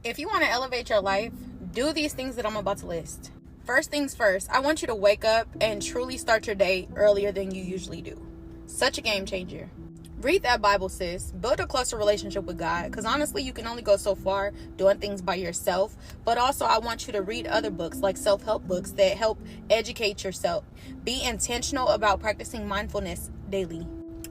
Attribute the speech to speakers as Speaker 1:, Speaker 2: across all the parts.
Speaker 1: If you want to elevate your life, do these things that I'm about to list. First things first, I want you to wake up and truly start your day earlier than you usually do. Such a game changer. Read that Bible, sis. Build a closer relationship with God, because honestly, you can only go so far doing things by yourself. But also, I want you to read other books, like self-help books that help educate yourself. Be intentional about practicing mindfulness daily.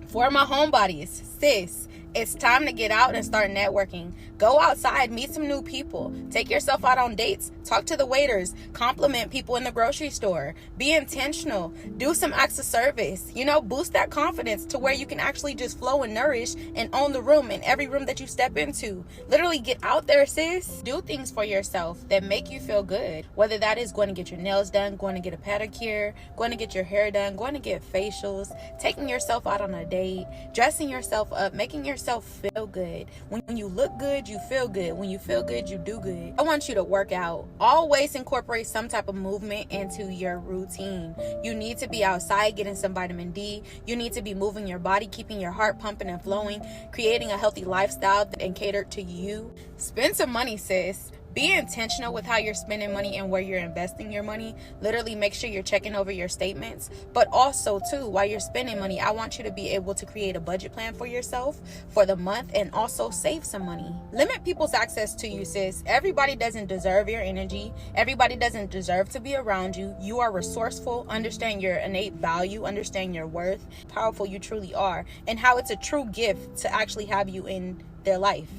Speaker 1: For my homebodies, sis, it's time to get out and start networking. Go outside, meet some new people. Take yourself out on dates. Talk to the waiters. Compliment people in the grocery store. Be intentional. Do some acts of service. Boost that confidence to where you can actually just flow and nourish and own the room in every room that you step into. Literally get out there, sis. Do things for yourself that make you feel good. Whether that is going to get your nails done, going to get a pedicure, going to get your hair done, going to get facials, taking yourself out on a date, dressing yourself up, making yourself feel good. When you look good, you feel good. When you feel good, you do good. I want you to work out. Always incorporate some type of movement into your routine. You need to be outside getting some vitamin D. You need to be moving your body, keeping your heart pumping and flowing, creating a healthy lifestyle and catered to you. Spend some money, sis. Be intentional with how you're spending money and where you're investing your money. Literally make sure you're checking over your statements. But also, too, while you're spending money, I want you to be able to create a budget plan for yourself for the month and also save some money. Limit people's access to you, sis. Everybody doesn't deserve your energy. Everybody doesn't deserve to be around you. You are resourceful. Understand your innate value. Understand your worth. Powerful you truly are. And how it's a true gift to actually have you in their life.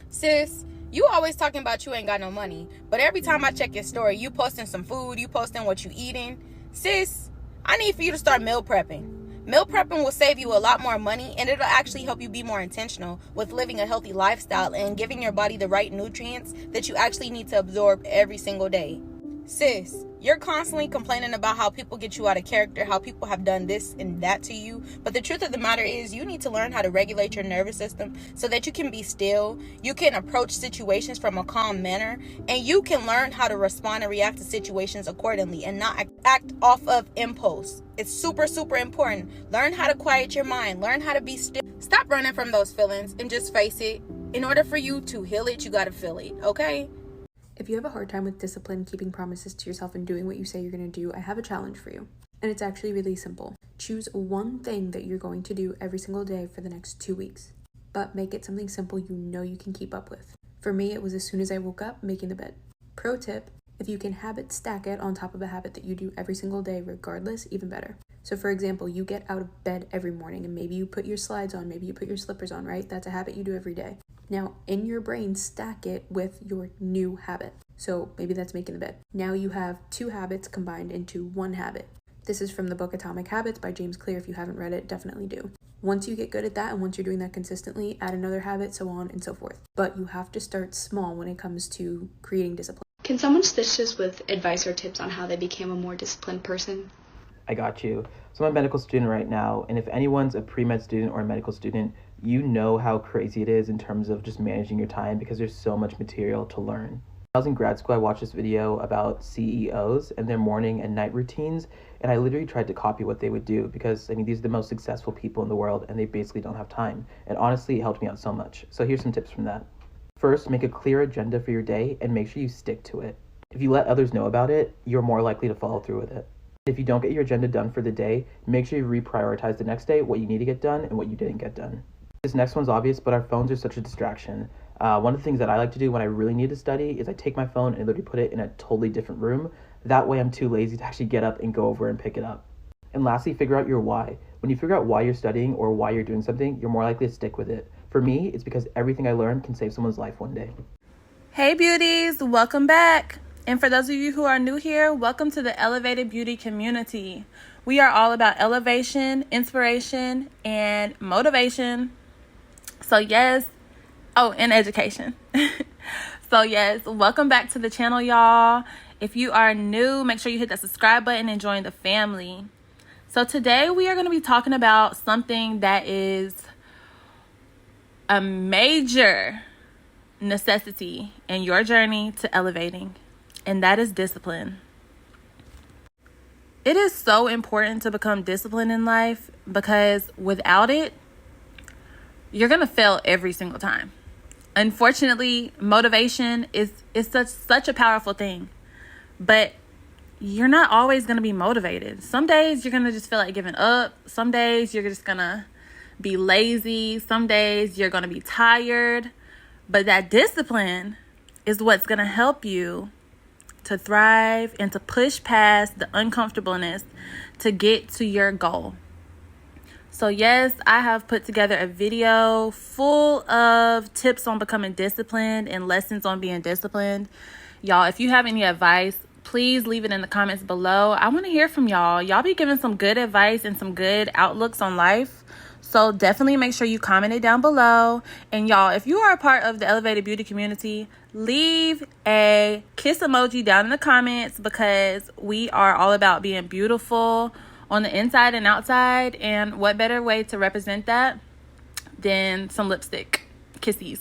Speaker 1: Sis, you always talking about you ain't got no money, but every time I check your story, you posting some food, you posting what you eating. Sis, I need for you to start meal prepping. Meal prepping will save you a lot more money, and it'll actually help you be more intentional with living a healthy lifestyle and giving your body the right nutrients that you actually need to absorb every single day. Sis, you're constantly complaining about how people get you out of character, how people have done this and that to you. But the truth of the matter is you need to learn how to regulate your nervous system so that you can be still. You can approach situations from a calm manner, and you can learn how to respond and react to situations accordingly and not act off of impulse. It's super, super important. Learn how to quiet your mind. Learn how to be still. Stop running from those feelings and just face it. In order for you to heal it, you got to feel it, okay?
Speaker 2: If you have a hard time with discipline, keeping promises to yourself, and doing what you say you're going to do, I have a challenge for you. And it's actually really simple. Choose one thing that you're going to do every single day for the next 2 weeks. But make it something simple you know you can keep up with. For me, it was as soon as I woke up, making the bed. Pro tip, if you can habit stack it on top of a habit that you do every single day regardless, even better. So for example, you get out of bed every morning and maybe you put your slides on, maybe you put your slippers on, right? That's a habit you do every day. Now, in your brain, stack it with your new habit. So maybe that's making the bed. Now you have 2 habits combined into 1 habit. This is from the book Atomic Habits by James Clear. If you haven't read it, definitely do. Once you get good at that, and once you're doing that consistently, add another habit, so on and so forth. But you have to start small when it comes to creating discipline.
Speaker 3: Can someone stitch this with advice or tips on how they became a more disciplined person?
Speaker 4: I got you. So I'm a medical student right now, and if anyone's a pre-med student or a medical student, you know how crazy it is in terms of just managing your time because there's so much material to learn. When I was in grad school, I watched this video about CEOs and their morning and night routines, and I literally tried to copy what they would do because, these are the most successful people in the world, and they basically don't have time. And honestly, it helped me out so much. So here's some tips from that. First, make a clear agenda for your day and make sure you stick to it. If you let others know about it, you're more likely to follow through with it. If you don't get your agenda done for the day, make sure you reprioritize the next day what you need to get done and what you didn't get done. This next one's obvious, but our phones are such a distraction. One of the things that I like to do when I really need to study is I take my phone and literally put it in a totally different room. That way I'm too lazy to actually get up and go over and pick it up. And lastly, figure out your why. When you figure out why you're studying or why you're doing something, you're more likely to stick with it. For me, it's because everything I learned can save someone's life one day.
Speaker 5: Hey beauties, welcome back. And for those of you who are new here, welcome to the Elevated Beauty community. We are all about elevation, inspiration, and motivation. And education. Welcome back to the channel, y'all. If you are new, make sure you hit that subscribe button and join the family. So today we are going to be talking about something that is a major necessity in your journey to elevating, and that is discipline. It is so important to become disciplined in life because without it, you're going to fail every single time. Unfortunately, motivation is such a powerful thing, but you're not always going to be motivated. Some days you're going to just feel like giving up. Some days you're just going to be lazy. Some days you're going to be tired. But that discipline is what's going to help you to thrive and to push past the uncomfortableness to get to your goal. So yes, I have put together a video full of tips on becoming disciplined and lessons on being disciplined. Y'all, if you have any advice, please leave it in the comments below. I want to hear from y'all. Y'all be giving some good advice and some good outlooks on life. So definitely make sure you comment it down below. And y'all, if you are a part of the Elevated Beauty community, leave a kiss emoji down in the comments, because we are all about being beautiful on the inside and outside. And what better way to represent that than some lipstick kissies?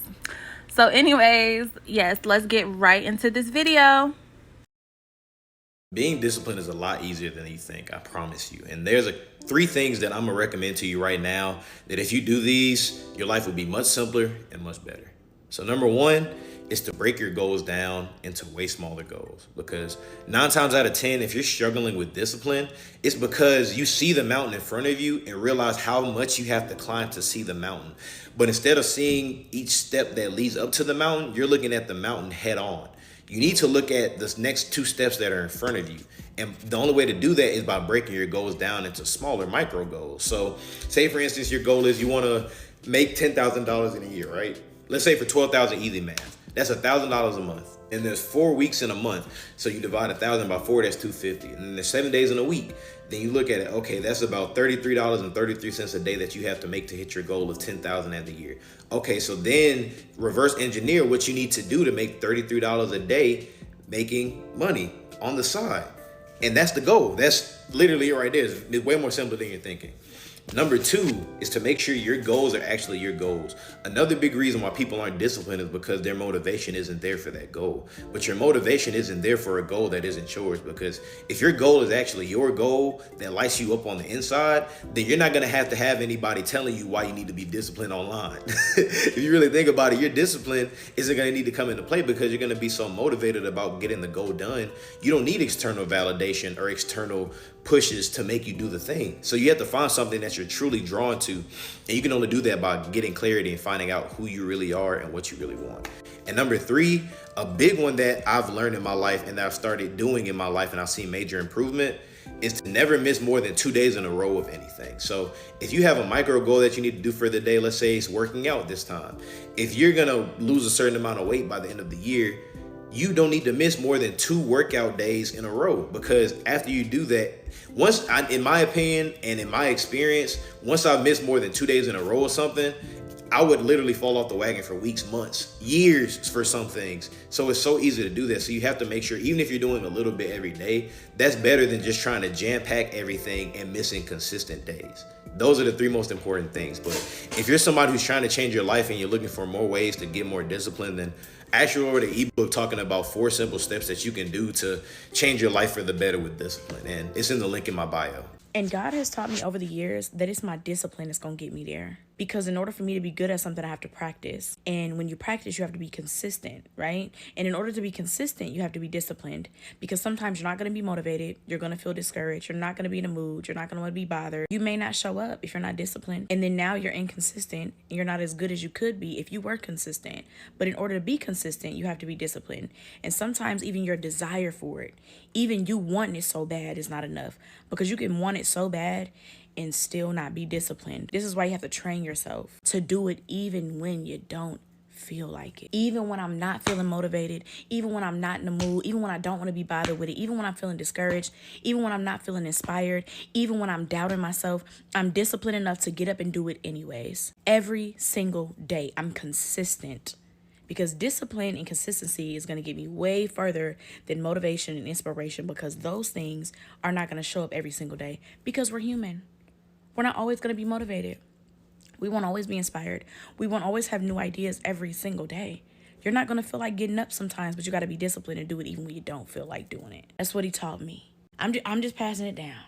Speaker 5: So anyways, yes, let's get right into this video.
Speaker 6: Being disciplined is a lot easier than you think, I promise you. And there's three things that I'm gonna recommend to you right now that if you do these, your life will be much simpler and much better. So number one is to break your goals down into way smaller goals, because 9 times out of 10, if you're struggling with discipline, it's because you see the mountain in front of you and realize how much you have to climb to see the mountain. But instead of seeing each step that leads up to the mountain, you're looking at the mountain head on. You need to look at the next 2 steps that are in front of you. And the only way to do that is by breaking your goals down into smaller micro goals. So say, for instance, your goal is you want to make $10,000 in a year, right? Let's say for 12,000 easy math, that's $1,000 a month. And there's 4 weeks in a month. So you divide 1,000 by 4, that's 250. And then there's 7 days in a week. Then you look at it, okay, that's about $33.33 a day that you have to make to hit your goal of $10,000 at the year. Okay, so then reverse engineer what you need to do to make $33 a day making money on the side. And that's the goal. That's literally it right there. It's way more simple than you're thinking. Number 2 is to make sure your goals are actually your goals. Another big reason why people aren't disciplined is because their motivation isn't there for that goal. But your motivation isn't there for a goal that isn't yours, because if your goal is actually your goal that lights you up on the inside, then you're not going to have anybody telling you why you need to be disciplined online. If you really think about it, your discipline isn't going to need to come into play because you're going to be so motivated about getting the goal done. You don't need external validation or external pushes to make you do the thing. So you have to find something that you're truly drawn to, and you can only do that by getting clarity and finding out who you really are and what you really want. And number 3, a big one that I've learned in my life and that I've started doing in my life and I've seen major improvement is to never miss more than 2 days in a row of anything. So if you have a micro goal that you need to do for the day, let's say it's working out this time. If you're gonna lose a certain amount of weight by the end of the year, you don't need to miss more than 2 workout days in a row, because after you do that, in my opinion and in my experience, once I've missed more than 2 days in a row or something, I would literally fall off the wagon for weeks, months, years for some things. So it's so easy to do that. So you have to make sure, even if you're doing a little bit every day, that's better than just trying to jam pack everything and missing consistent days. Those are the 3 most important things. But if you're somebody who's trying to change your life and you're looking for more ways to get more discipline, then actually wrote an ebook talking about 4 simple steps that you can do to change your life for the better with discipline. And it's in the link in my bio.
Speaker 7: And God has taught me over the years that it's my discipline that's going to get me there. Because in order for me to be good at something, I have to practice. And when you practice, you have to be consistent, right? And in order to be consistent, you have to be disciplined. Because sometimes you're not going to be motivated. You're going to feel discouraged. You're not going to be in a mood. You're not going to want to be bothered. You may not show up if you're not disciplined. And then now you're inconsistent. And you're not as good as you could be if you were consistent. But in order to be consistent, you have to be disciplined. And sometimes even your desire for it, even you wanting it so bad is not enough. Because you can want it so bad and still not be disciplined. This is why you have to train yourself to do it even when you don't feel like it. Even when I'm not feeling motivated, even when I'm not in the mood, even when I don't want to be bothered with it, even when I'm feeling discouraged, even when I'm not feeling inspired, even when I'm doubting myself, I'm disciplined enough to get up and do it anyways. Every single day, I'm consistent. Because discipline and consistency is going to get me way further than motivation and inspiration, because those things are not going to show up every single day, because we're human. We're not always going to be motivated. We won't always be inspired. We won't always have new ideas every single day. You're not going to feel like getting up sometimes, but you got to be disciplined and do it even when you don't feel like doing it. That's what he taught me. I'm just passing it down.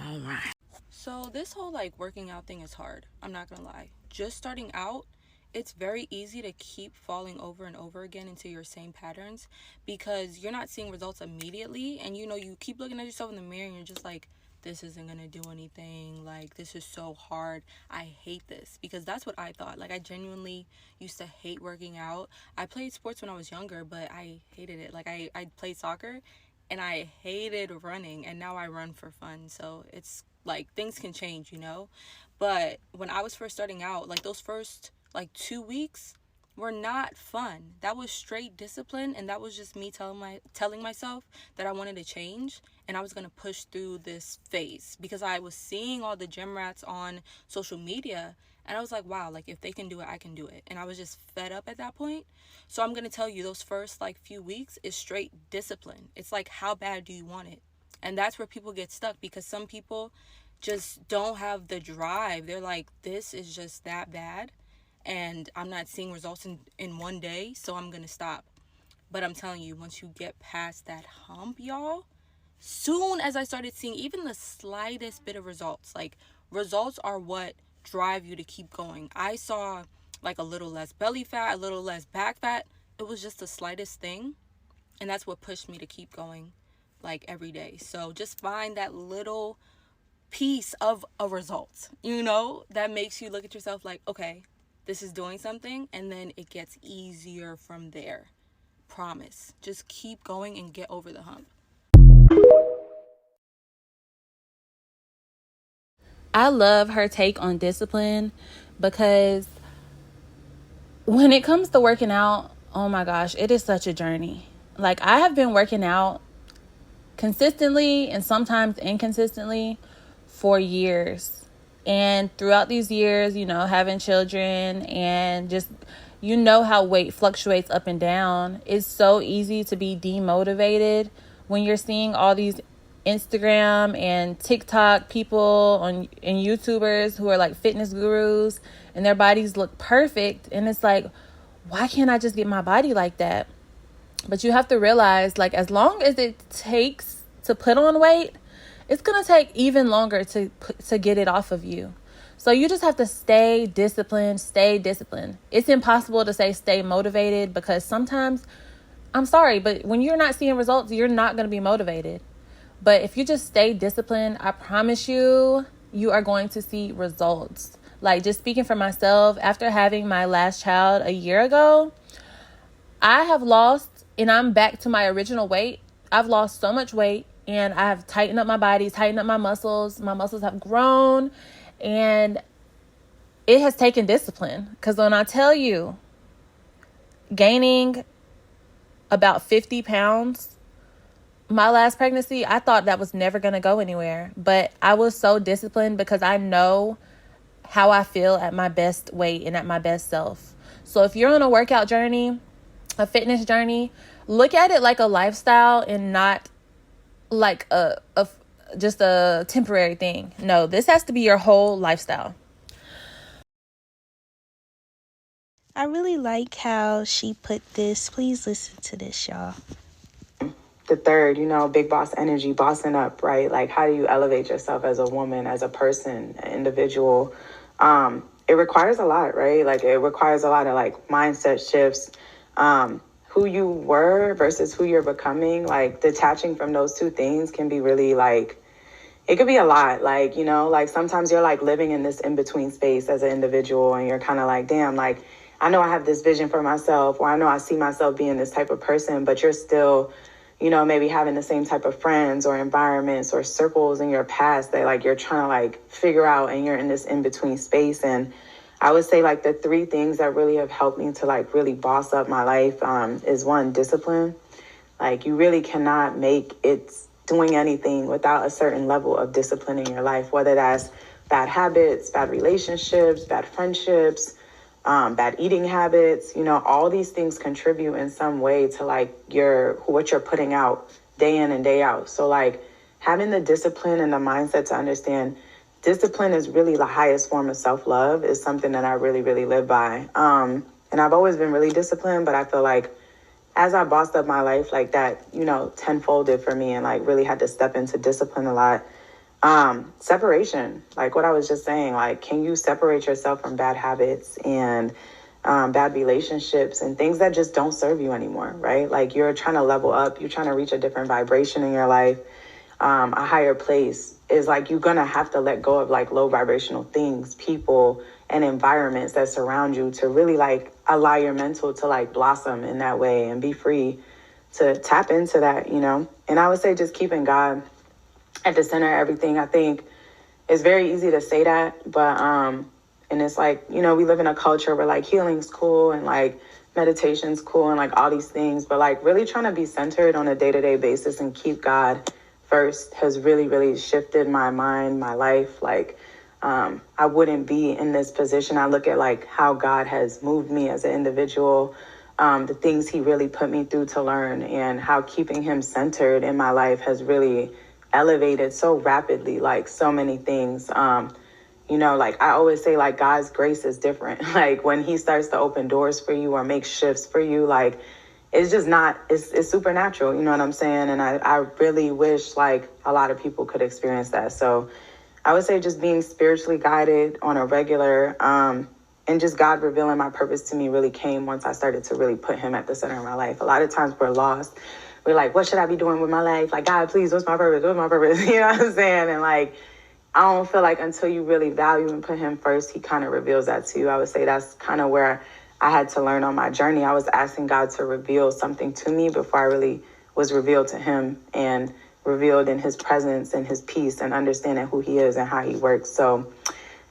Speaker 7: All right.
Speaker 8: So this whole working out thing is hard. I'm not going to lie. Just starting out
Speaker 1: it's very easy to keep falling over and over again into your same patterns because you're not seeing results immediately. And you keep looking at yourself in the mirror and you're just like, this isn't gonna do anything. Like, this is so hard. I hate this. Because that's what I thought. Like, I genuinely used to hate working out. I played sports when I was younger, but I hated it. Like, I played soccer and I hated running, and now I run for fun. So it's like things can change, But when I was first starting out, like those first like 2 weeks were not fun. That was straight discipline, and that was just me telling myself that I wanted to change and I was gonna push through this phase because I was seeing all the gym rats on social media, and I was like, wow, like if they can do it, I can do it. And I was just fed up at that point. So I'm gonna tell you, those first like few weeks is straight discipline. It's like, how bad do you want it? And that's where people get stuck because some people just don't have the drive. They're like, this is just that bad and I'm not seeing results in one day, so I'm gonna stop. But I'm telling you, once you get past that hump, y'all, soon as I started seeing even the slightest bit of results, like results are what drive you to keep going. I saw like a little less belly fat, a little less back fat. It was just the slightest thing, and that's what pushed me to keep going like every day. So just find that little piece of a result, that makes you look at yourself like, okay, this is doing something, and then it gets easier from there. Promise. Just keep going and get over the hump.
Speaker 5: I love her take on discipline because when it comes to working out, oh my gosh, it is such a journey. Like, I have been working out consistently and sometimes inconsistently for years. And throughout these years, having children and just, how weight fluctuates up and down, it's so easy to be demotivated when you're seeing all these Instagram and TikTok people and YouTubers who are like fitness gurus and their bodies look perfect. And it's like, why can't I just get my body like that? But you have to realize, like, as long as it takes to put on weight, it's going to take even longer to get it off of you. So you just have to stay disciplined. It's impossible to say stay motivated because sometimes, I'm sorry, but when you're not seeing results, you're not going to be motivated. But if you just stay disciplined, I promise you, you are going to see results. Like, just speaking for myself, after having my last child a year ago, I have lost, and I'm back to my original weight. I've lost so much weight, and I have tightened up my body, tightened up my muscles. My muscles have grown, and it has taken discipline. Because when I tell you, gaining about 50 pounds, my last pregnancy, I thought that was never going to go anywhere. But I was so disciplined because I know how I feel at my best weight and at my best self. So if you're on a workout journey, a fitness journey, look at it like a lifestyle and not like just a temporary thing. No, this has to be your whole lifestyle.
Speaker 8: I really like how she put this. Please listen to this, y'all.
Speaker 9: The third, big boss energy, bossing up, right? Like, how do you elevate yourself as a woman, as a person, an individual? It requires a lot, right? Like, it requires a lot of like mindset shifts, who you were versus who you're becoming. Like, detaching from those two things can be really like, it could be a lot. Like, like sometimes you're like living in this in-between space as an individual, and you're kind of like, damn, like, I know I have this vision for myself, or I know I see myself being this type of person, but you're still, maybe having the same type of friends or environments or circles in your past that like you're trying to like figure out, and you're in this in-between space. And I would say like the three things that really have helped me to like really boss up my life is one, discipline. Like, you really cannot make it doing anything without a certain level of discipline in your life, whether that's bad habits, bad relationships, bad friendships, bad eating habits. All these things contribute in some way to like what you're putting out day in and day out. So like having the discipline and the mindset to understand discipline is really the highest form of self-love is something that I really, really live by. And I've always been really disciplined, but I feel like as I bossed up my life, like that, tenfolded for me, and like really had to step into discipline a lot. Separation, like what I was just saying, like, can you separate yourself from bad habits and bad relationships and things that just don't serve you anymore, right? Like you're trying to level up, you're trying to reach a different vibration in your life, a higher place. Is like you're gonna have to let go of like low vibrational things, people, and environments that surround you to really like allow your mental to like blossom in that way and be free to tap into that, you know? And I would say just keeping God at the center of everything. I think it's very easy to say that, but and it's like, you know, we live in a culture where like healing's cool and like meditation's cool and like all these things, but like really trying to be centered on a day-to-day basis and keep God first has really, really shifted my mind, my life. Like, I wouldn't be in this position. I look at like how God has moved me as an individual, the things he really put me through to learn, and how keeping him centered in my life has really elevated so rapidly, like so many things. You know, like I always say, like God's grace is different. Like when he starts to open doors for you or make shifts for you, like it's just not, it's supernatural, you know what I'm saying? And I really wish like a lot of people could experience that. So I would say just being spiritually guided on a regular, and just God revealing my purpose to me really came once I started to really put him at the center of my life. A lot of times we're lost. We're like, what should I be doing with my life? Like, God, please, what's my purpose? What's my purpose? You know what I'm saying? And like, I don't feel like until you really value and put him first, he kind of reveals that to you. I would say that's kind of where I had to learn on my journey. I was asking God to reveal something to me before I really was revealed to him and revealed in his presence and his peace and understanding who he is and how he works. So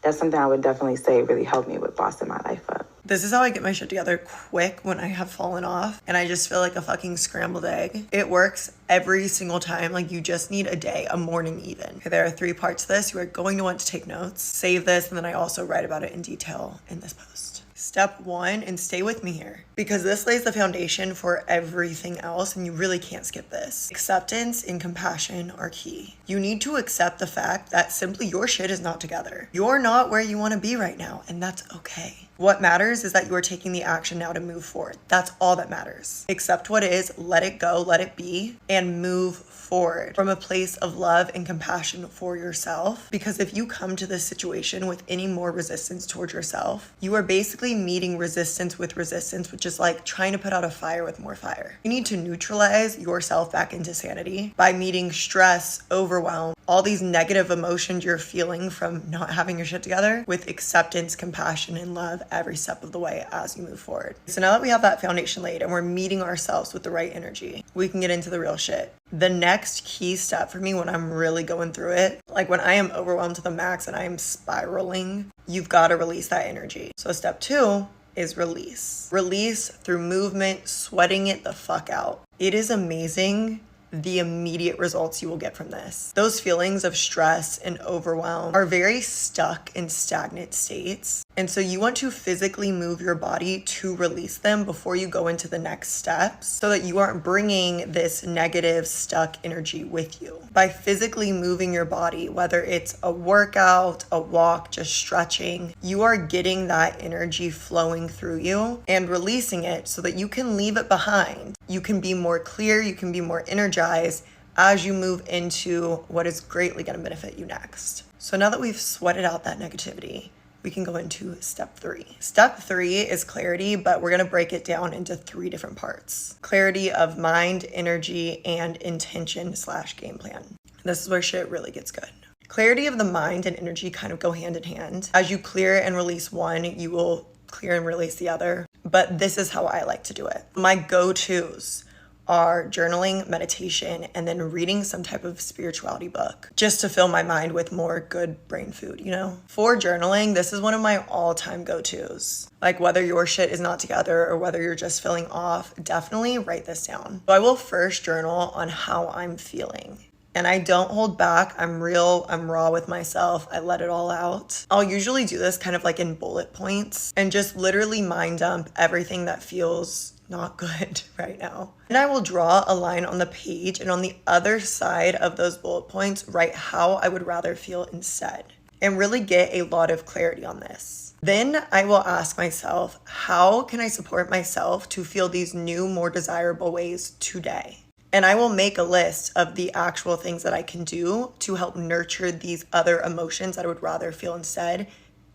Speaker 9: that's something I would definitely say really helped me with bossing my life up.
Speaker 10: This is how I get my shit together quick when I have fallen off and I just feel like a fucking scrambled egg. It works every single time. Like you just need a day, a morning even. There are 3 parts to this. You are going to want to take notes, save this, and then I also write about it in detail in this post. Step 1, and stay with me here because this lays the foundation for everything else and you really can't skip this. Acceptance and compassion are key. You need to accept the fact that simply your shit is not together. You're not where you want to be right now, and that's okay. What matters is that you are taking the action now to move forward. That's all that matters. Accept what is, let it go, let it be, and move forward from a place of love and compassion for yourself. Because if you come to this situation with any more resistance towards yourself, you are basically meeting resistance with resistance, which is like trying to put out a fire with more fire. You need to neutralize yourself back into sanity by meeting stress, overwhelm, all these negative emotions you're feeling from not having your shit together with acceptance, compassion, and love every step of the way as you move forward. So now that we have that foundation laid and we're meeting ourselves with the right energy, we can get into the real shit. The next key step for me when I'm really going through it, like when I am overwhelmed to the max and I am spiraling, you've got to release that energy. So step 2 is release. Release through movement, sweating it the fuck out. It is amazing the immediate results you will get from this. Those feelings of stress and overwhelm are very stuck in stagnant states. And so you want to physically move your body to release them before you go into the next steps so that you aren't bringing this negative stuck energy with you. By physically moving your body, whether it's a workout, a walk, just stretching, you are getting that energy flowing through you and releasing it so that you can leave it behind. You can be more clear, you can be more energized as you move into what is greatly going to benefit you next. So now that we've sweated out that negativity, we can go into step 3. Step 3 is clarity, but we're going to break it down into 3 different parts. Clarity of mind, energy, and intention/game plan. This is where shit really gets good. Clarity of the mind and energy kind of go hand in hand. As you clear and release one, you will clear and release the other. But this is how I like to do it. My go-tos are journaling, meditation, and then reading some type of spirituality book just to fill my mind with more good brain food, you know? For journaling, this is one of my all-time go-tos. Like whether your shit is not together or whether you're just feeling off, definitely write this down. So I will first journal on how I'm feeling. And I don't hold back. I'm real, I'm raw with myself. I let it all out. I'll usually do this kind of like in bullet points and just literally mind dump everything that feels not good right now. And I will draw a line on the page and on the other side of those bullet points, write how I would rather feel instead and really get a lot of clarity on this. Then I will ask myself, how can I support myself to feel these new, more desirable ways today? And I will make a list of the actual things that I can do to help nurture these other emotions that I would rather feel instead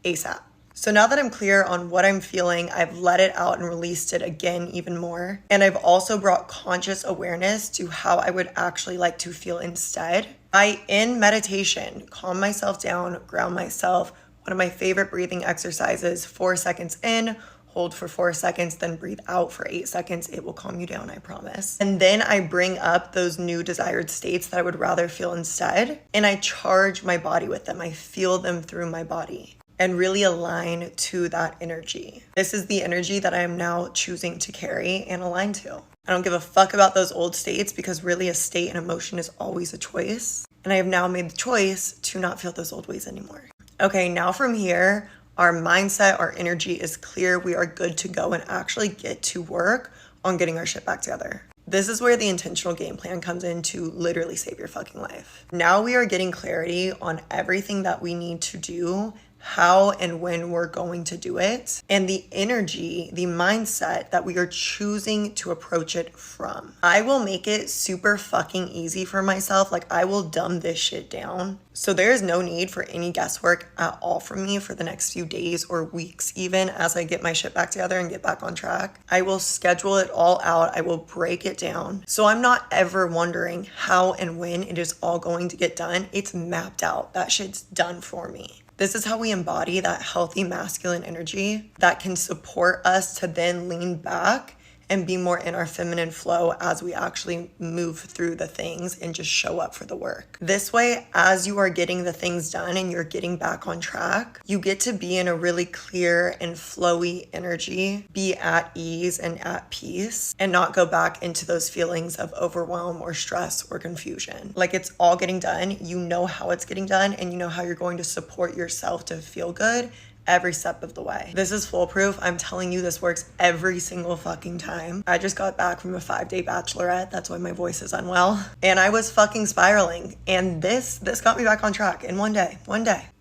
Speaker 10: ASAP. So now that I'm clear on what I'm feeling, I've let it out and released it again even more. And I've also brought conscious awareness to how I would actually like to feel instead. I, in meditation, calm myself down, ground myself. One of my favorite breathing exercises, 4 seconds in, hold for 4 seconds, then breathe out for 8 seconds. It will calm you down, I promise. And then I bring up those new desired states that I would rather feel instead, and I charge my body with them. I feel them through my body and really align to that energy. This is the energy that I am now choosing to carry and align to. I don't give a fuck about those old states because really a state and emotion is always a choice. And I have now made the choice to not feel those old ways anymore. Okay, now from here, our mindset, our energy is clear. We are good to go and actually get to work on getting our shit back together. This is where the intentional game plan comes in to literally save your fucking life. Now we are getting clarity on everything that we need to do, how and when we're going to do it, and the energy, the mindset that we are choosing to approach it from. I will make it super fucking easy for myself. Like, I will dumb this shit down. So there is no need for any guesswork at all from me for the next few days or weeks, even as I get my shit back together and get back on track. I will schedule it all out. I will break it down. So I'm not ever wondering how and when it is all going to get done. It's mapped out. That shit's done for me. This is how we embody that healthy masculine energy that can support us to then lean back and be more in our feminine flow as we actually move through the things and just show up for the work. This way, as you are getting the things done and you're getting back on track, you get to be in a really clear and flowy energy, be at ease and at peace, and not go back into those feelings of overwhelm or stress or confusion. Like, it's all getting done, you know how it's getting done, and you know how you're going to support yourself to feel good every step of the way. This is foolproof. I'm telling you, this works every single fucking time. I just got back from a 5-day bachelorette. That's why my voice is unwell. And I was fucking spiraling. And this got me back on track in one day.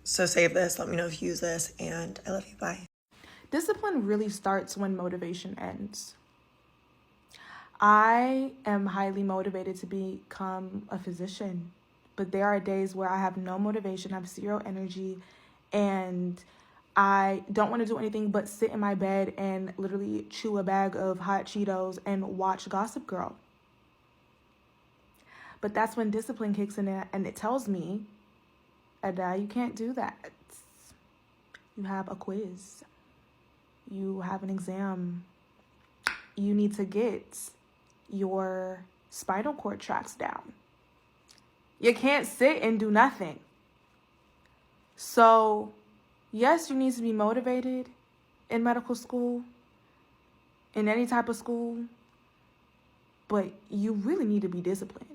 Speaker 10: So save this. Let me know if you use this. And I love you. Bye.
Speaker 2: Discipline really starts when motivation ends. I am highly motivated to become a physician, but there are days where I have no motivation, I have zero energy, and I don't want to do anything but sit in my bed and literally chew a bag of hot Cheetos and watch Gossip Girl. But that's when discipline kicks in and it tells me, Ada, you can't do that. You have a quiz. You have an exam. You need to get your spinal cord tracks down. You can't sit and do nothing. So, yes, you need to be motivated in medical school, in any type of school, but you really need to be disciplined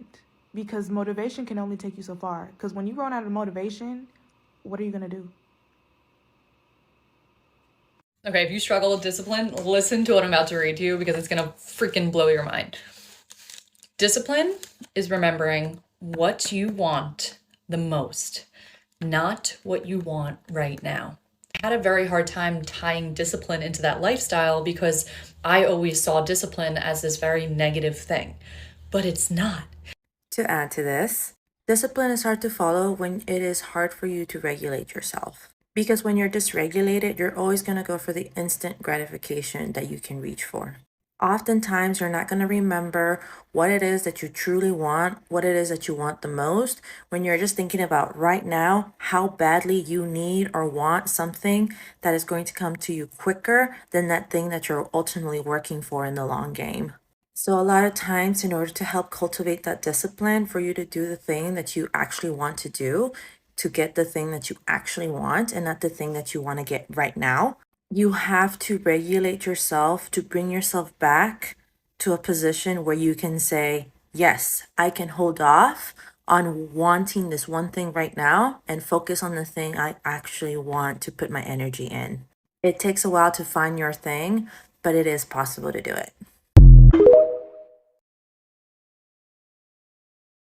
Speaker 2: because motivation can only take you so far. Because when you run out of motivation, what are you going to do?
Speaker 11: Okay, if you struggle with discipline, listen to what I'm about to read to you because it's going to freaking blow your mind. Discipline is remembering what you want the most, not what you want right now. I had a very hard time tying discipline into that lifestyle because I always saw discipline as this very negative thing, but it's not.
Speaker 12: To add to this, discipline is hard to follow when it is hard for you to regulate yourself. Because when you're dysregulated, you're always going to go for the instant gratification that you can reach for. Oftentimes, you're not going to remember what it is that you truly want, what it is that you want the most, when you're just thinking about right now, how badly you need or want something that is going to come to you quicker than that thing that you're ultimately working for in the long game. So a lot of times, in order to help cultivate that discipline for you to do the thing that you actually want to do, to get the thing that you actually want and not the thing that you want to get right now, you have to regulate yourself to bring yourself back to a position where you can say, yes, I can hold off on wanting this one thing right now and focus on the thing I actually want to put my energy in. It takes a while to find your thing, but it is possible to do it.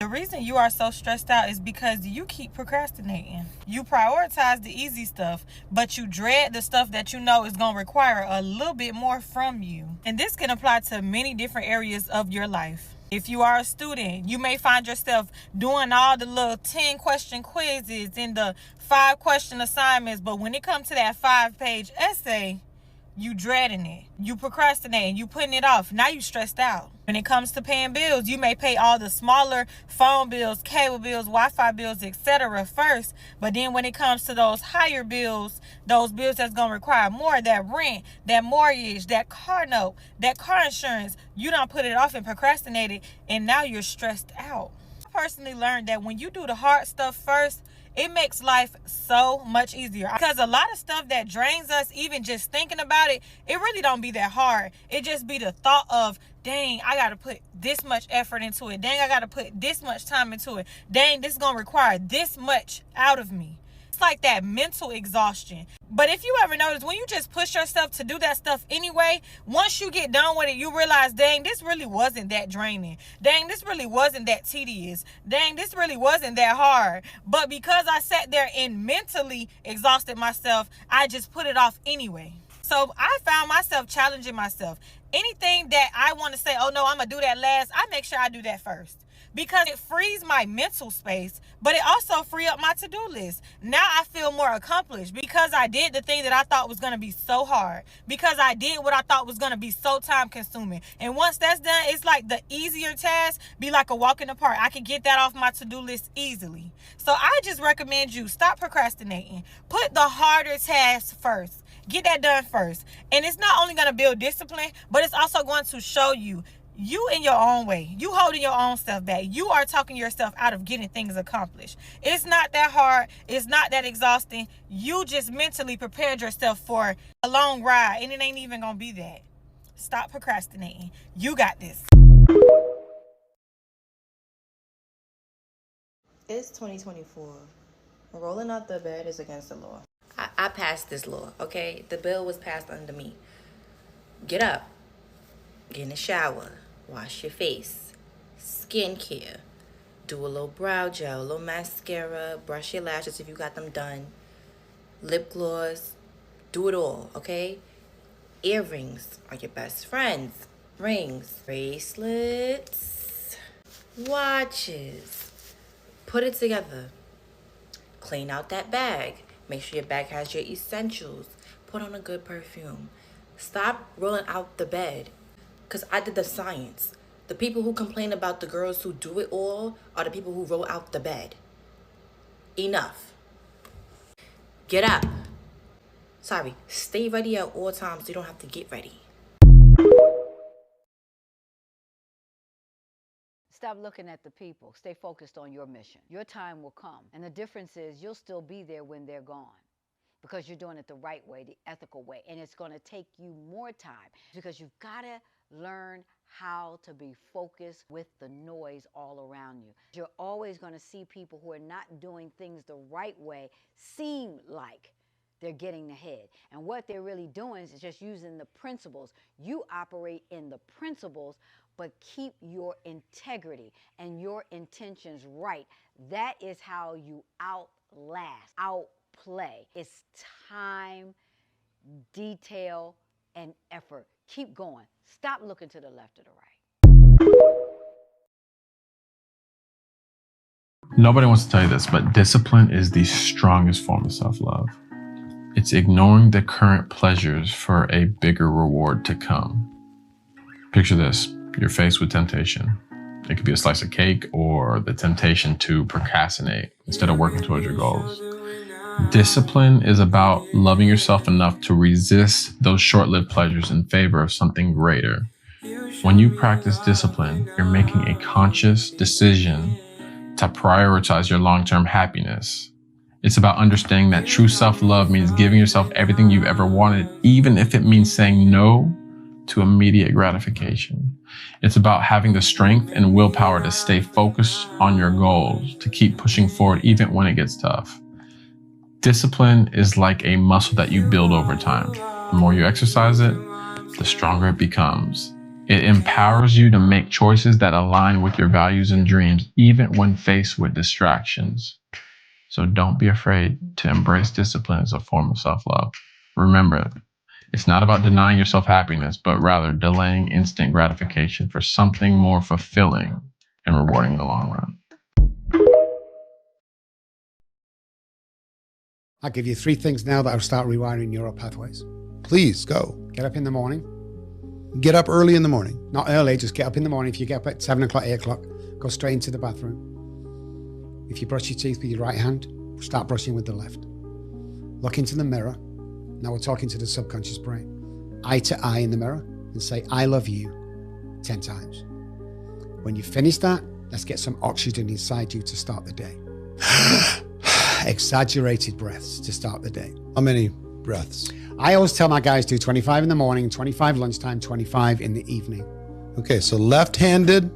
Speaker 1: The reason you are so stressed out is because you keep procrastinating. You prioritize the easy stuff, but you dread the stuff that you know is going to require a little bit more from you. And this can apply to many different areas of your life. If you are a student, you may find yourself doing all the little 10-question quizzes and the 5-question assignments, but when it comes to that 5-page essay, you dreading it. You procrastinating. You putting it off. Now you stressed out. When it comes to paying bills, you may pay all the smaller phone bills, cable bills, Wi-Fi bills, etc. first. But then when it comes to those higher bills, those bills that's going to require more, that rent, that mortgage, that car note, that car insurance, you don't put it off and procrastinate it, and now you're stressed out. I personally learned that when you do the hard stuff first, it makes life so much easier, because a lot of stuff that drains us, even just thinking about it, it really don't be that hard. It just be the thought of, dang, I got to put this much effort into it. Dang, I got to put this much time into it. Dang, this is going to require this much out of me. It's like that mental exhaustion. But if you ever notice, when you just push yourself to do that stuff anyway, once you get done with it, you realize, dang, this really wasn't that draining. Dang, this really wasn't that tedious. Dang, this really wasn't that hard. But because I sat there and mentally exhausted myself, I just put it off anyway. So I found myself challenging myself. Anything that I want to say, oh no, I'm going to do that last, I make sure I do that first. Because it frees my mental space, but it also free up my to-do list. Now I feel more accomplished because I did the thing that I thought was going to be so hard. Because I did what I thought was going to be so time consuming. And once that's done, it's like the easier task be like a walk in the park. I can get that off my to-do list easily. So I just recommend you stop procrastinating. Put the harder tasks first. Get that done first. And it's not only going to build discipline, but it's also going to show you in your own way. You holding your own stuff back. You are talking yourself out of getting things accomplished. It's not that hard. It's not that exhausting. You just mentally prepared yourself for a long ride, and it ain't even gonna be that. Stop procrastinating. You got this.
Speaker 13: It's 2024. Rolling out the bed is against the law. I passed this law, okay? The bill was passed under me. Get up. Get in the shower. Wash your face. Skincare. Do a little brow gel, a little mascara. Brush your lashes if you got them done. Lip gloss. Do it all, okay? Earrings are your best friends. Rings. Bracelets. Watches. Put it together. Clean out that bag. Make sure your bag has your essentials. Put on a good perfume. Stop rolling out the bed. Because I did the science. The people who complain about the girls who do it all are the people who roll out the bed. Enough. Get up. Sorry, stay ready at all times so you don't have to get ready.
Speaker 14: Stop looking at the people. Stay focused on your mission. Your time will come. And the difference is you'll still be there when they're gone, because you're doing it the right way, the ethical way. And it's going to take you more time, because you've got to learn how to be focused with the noise all around you. You're always going to see people who are not doing things the right way seem like they're getting ahead. And what they're really doing is just using the principles. You operate in the principles, but keep your integrity and your intentions right. That is how you outlast, outplay. It's time, detail, and effort. Keep going. Stop looking to the left or the right.
Speaker 15: Nobody wants to tell you this, but discipline is the strongest form of self-love. It's ignoring the current pleasures for a bigger reward to come. Picture this. You're faced with temptation. It could be a slice of cake or the temptation to procrastinate instead of working towards your goals. Discipline is about loving yourself enough to resist those short-lived pleasures in favor of something greater. When you practice discipline, you're making a conscious decision to prioritize your long-term happiness. It's about understanding that true self-love means giving yourself everything you've ever wanted, even if it means saying no to immediate gratification. It's about having the strength and willpower to stay focused on your goals, to keep pushing forward even when it gets tough. Discipline is like a muscle that you build over time. The more you exercise it, the stronger it becomes. It empowers you to make choices that align with your values and dreams, even when faced with distractions. So don't be afraid to embrace discipline as a form of self-love. Remember, it's not about denying yourself happiness, but rather delaying instant gratification for something more fulfilling and rewarding in the long run.
Speaker 16: I'll give you 3 things now that will start rewiring neural pathways.
Speaker 17: Please, go.
Speaker 16: Get up in the morning.
Speaker 17: Get up early in the morning.
Speaker 16: Not early, just get up in the morning. If you get up at 7 o'clock, 8 o'clock, go straight into the bathroom. If you brush your teeth with your right hand, start brushing with the left. Look into the mirror. Now we're talking to the subconscious brain. Eye to eye in the mirror and say, I love you 10 times. When you finish that, let's get some oxygen inside you to start the day. Exaggerated breaths to start the day.
Speaker 17: How many breaths?
Speaker 16: I always tell my guys do 25 in the morning, 25 lunchtime, 25 in the evening.
Speaker 17: Okay, so left-handed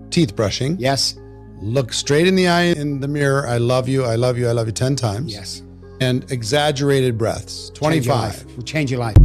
Speaker 17: teeth brushing.
Speaker 16: Yes.
Speaker 17: Look straight in the eye in the mirror. I love you, I love you, I love you 10 times.
Speaker 16: Yes.
Speaker 17: And exaggerated breaths, 25.
Speaker 16: Will change your life.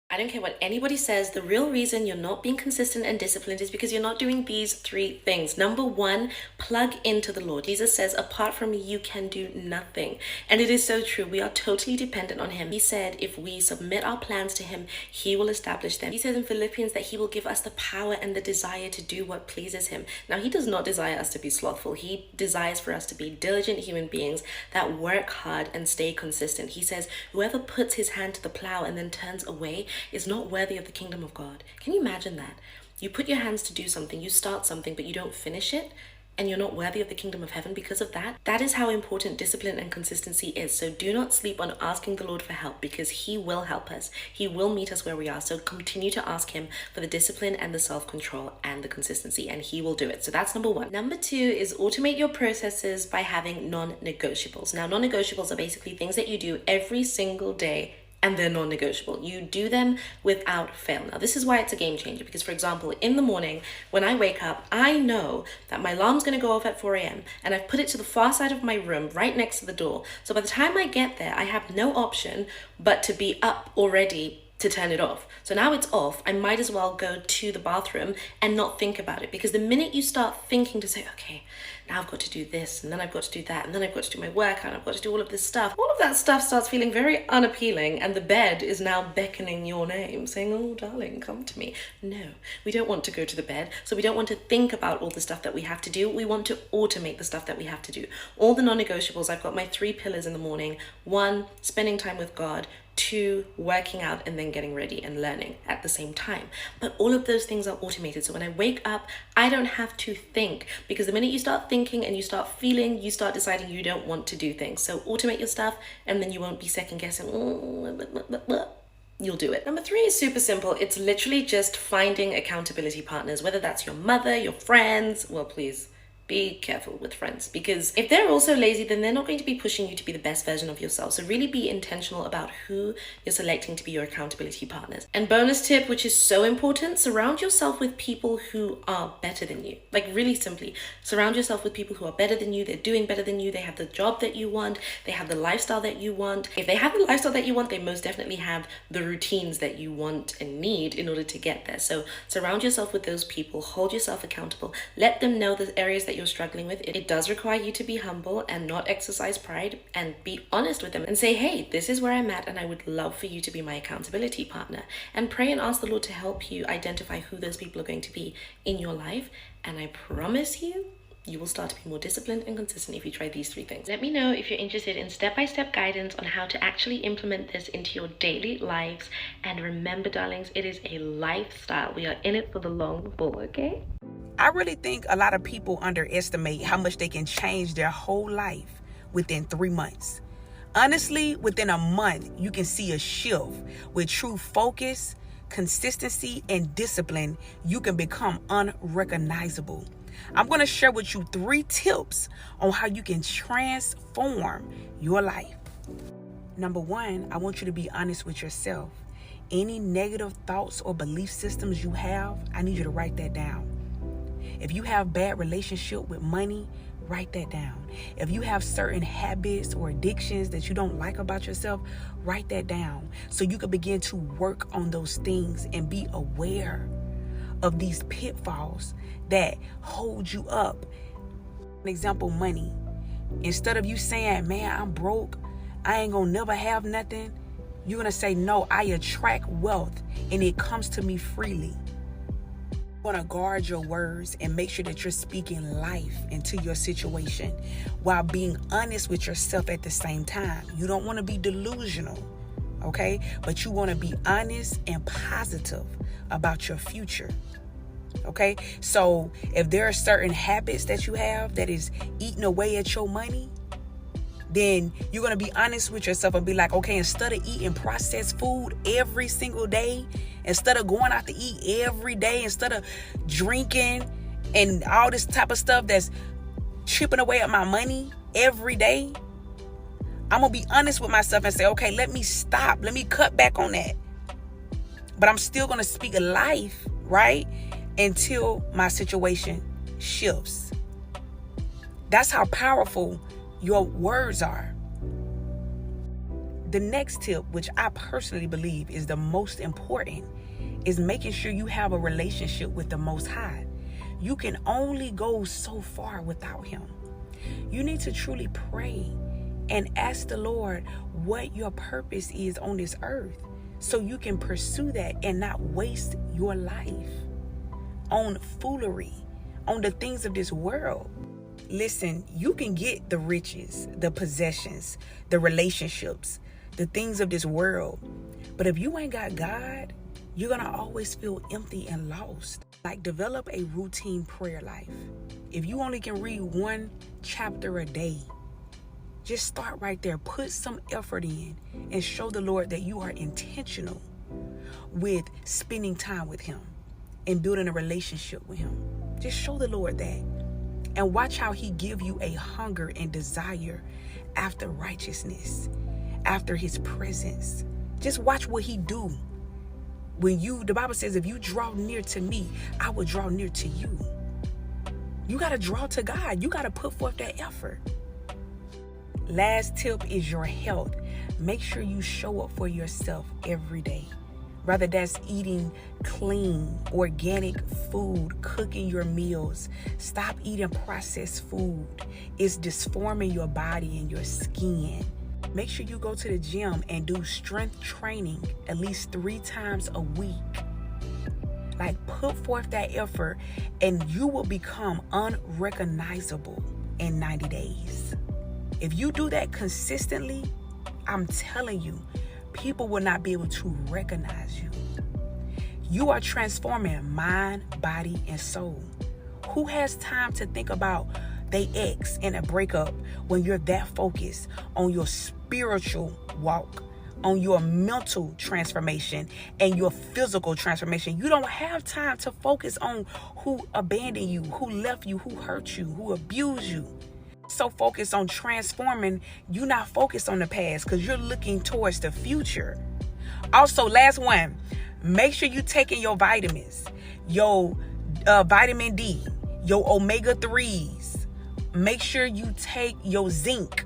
Speaker 18: I don't care what anybody says, the real reason you're not being consistent and disciplined is because you're not doing these 3 things. Number 1, plug into the Lord. Jesus says, apart from me, you can do nothing. And it is so true. We are totally dependent on him. He said, if we submit our plans to him, he will establish them. He says in Philippians that he will give us the power and the desire to do what pleases him. Now, he does not desire us to be slothful. He desires for us to be diligent human beings that work hard and stay consistent. He says, whoever puts his hand to the plow and then turns away is not worthy of the kingdom of God. Can you imagine that? You put your hands to do something, you start something, but you don't finish it, and you're not worthy of the kingdom of heaven because of that. That is how important discipline and consistency is. So do not sleep on asking the Lord for help, because he will help us. He will meet us where we are. So continue to ask him for the discipline and the self-control and the consistency, and he will do it. So that's number 1. Number 2 is automate your processes by having non-negotiables. Now, non-negotiables are basically things that you do every single day, and they're non-negotiable. You do them without fail. Now, this is why it's a game changer, because, for example, in the morning, when I wake up, I know that my alarm's gonna go off at 4 a.m. and I've put it to the far side of my room, right next to the door. So by the time I get there, I have no option but to be up already to turn it off. So now it's off, I might as well go to the bathroom and not think about it, because the minute you start thinking to say, okay, now I've got to do this, and then I've got to do that, and then I've got to do my workout, and I've got to do all of this stuff. All of that stuff starts feeling very unappealing, and the bed is now beckoning your name, saying, oh, darling, come to me. No, we don't want to go to the bed, so we don't want to think about all the stuff that we have to do. We want to automate the stuff that we have to do. All the non-negotiables, I've got my 3 pillars in the morning. 1, spending time with God. 2, working out and then getting ready and learning at the same time. But all of those things are automated. So when I wake up, I don't have to think, because the minute you start thinking and you start feeling, you start deciding you don't want to do things. So automate your stuff, and then you won't be second guessing. You'll do it. Number 3 is super simple. It's literally just finding accountability partners, whether that's your mother, your friends. Well, please be careful with friends, because if they're also lazy, then they're not going to be pushing you to be the best version of yourself. So really be intentional about who you're selecting to be your accountability partners. And bonus tip, which is so important, surround yourself with people who are better than you. Like, really simply, surround yourself with people who are better than you. They're doing better than you. They have the job that you want. They have the lifestyle that you want. If they have the lifestyle that you want, they most definitely have the routines that you want and need in order to get there. So surround yourself with those people. Hold yourself accountable. Let them know the areas that you're struggling with. It does require you to be humble and not exercise pride, and be honest with them and say, hey, this is where I'm at, and I would love for you to be my accountability partner. And pray and ask the Lord to help you identify who those people are going to be in your life. And I promise you, you will start to be more disciplined and consistent if you try these 3 things. Let me know if you're interested in step-by-step guidance on how to actually implement this into your daily lives. And remember, darlings, it is a lifestyle. We are in it for the long haul, okay?
Speaker 19: I really think a lot of people underestimate how much they can change their whole life within 3 months. Honestly, within a month, you can see a shift. With true focus, consistency, and discipline, you can become unrecognizable. I'm going to share with you 3 tips on how you can transform your life. Number 1, I want you to be honest with yourself. Any negative thoughts or belief systems you have, I need you to write that down. If you have bad relationship with money, write that down. If you have certain habits or addictions that you don't like about yourself, write that down so you can begin to work on those things and be aware of these pitfalls that hold you up. An example, money. Instead of you saying, man, I'm broke, I ain't gonna never have nothing, you're gonna say, no, I attract wealth and it comes to me freely. You want to guard your words and make sure that you're speaking life into your situation while being honest with yourself at the same time. You don't want to be delusional, okay? But you want to be honest and positive about your future, okay? So if there are certain habits that you have that is eating away at your money, then you're going to be honest with yourself and be like, okay, instead of eating processed food every single day, instead of going out to eat every day, instead of drinking and all this type of stuff that's chipping away at my money every day, I'm going to be honest with myself and say, okay, let me stop. Let me cut back on that. But I'm still going to speak life, right? Until my situation shifts. That's how powerful your words are. The next tip, which I personally believe is the most important, is making sure you have a relationship with the Most High. You can only go so far without Him. You need to truly pray and ask the Lord what your purpose is on this earth so you can pursue that and not waste your life on foolery, on the things of this world. Listen, you can get the riches, the possessions, the relationships, the things of this world. But if you ain't got God, you're going to always feel empty and lost. Like, develop a routine prayer life. If you only can read one chapter a day, just start right there. Put some effort in and show the Lord that you are intentional with spending time with Him and building a relationship with Him. Just show the Lord that. And watch how He give you a hunger and desire after righteousness, after His presence. Just watch what He do. The Bible says, if you draw near to me, I will draw near to you. You got to draw to God. You got to put forth that effort. Last tip is your health. Make sure you show up for yourself every day. Whether that's eating clean, organic food, cooking your meals. Stop eating processed food. It's disforming your body and your skin. Make sure you go to the gym and do strength training at least 3 times a week. Like, put forth that effort and you will become unrecognizable in 90 days. If you do that consistently, I'm telling you, people will not be able to recognize you. You are transforming mind, body, and soul. Who has time to think about they ex in a breakup when you're that focused on your spiritual walk, on your mental transformation and your physical transformation? You don't have time to focus on who abandoned you, who left you, who hurt you, who abused you. So focused on transforming, you're not focused on the past because you're looking towards the future. Also, last one, make sure you taking your vitamins, your vitamin D, your omega-3s. Make sure you take your zinc,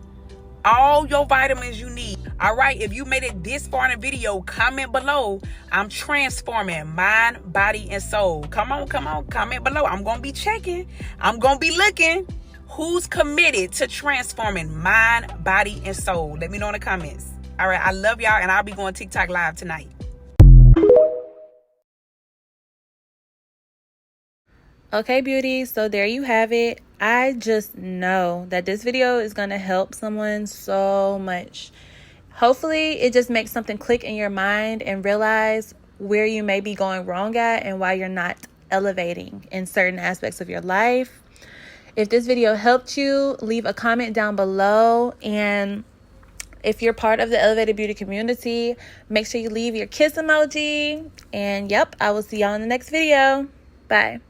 Speaker 19: all your vitamins you need. All right, if you made it this far in the video, comment below. I'm transforming mind, body, and soul. Come on, comment below. I'm going to be checking. I'm going to be looking. Who's committed to transforming mind, body, and soul? Let me know in the comments. All right, I love y'all, and I'll be going TikTok live tonight.
Speaker 5: Okay, beauties, so there you have it. I just know that this video is going to help someone so much. Hopefully, it just makes something click in your mind and realize where you may be going wrong at and why you're not elevating in certain aspects of your life. If this video helped you, leave a comment down below. And if you're part of the Elevated Beauty community, make sure you leave your kiss emoji. And yep, I will see y'all in the next video. Bye.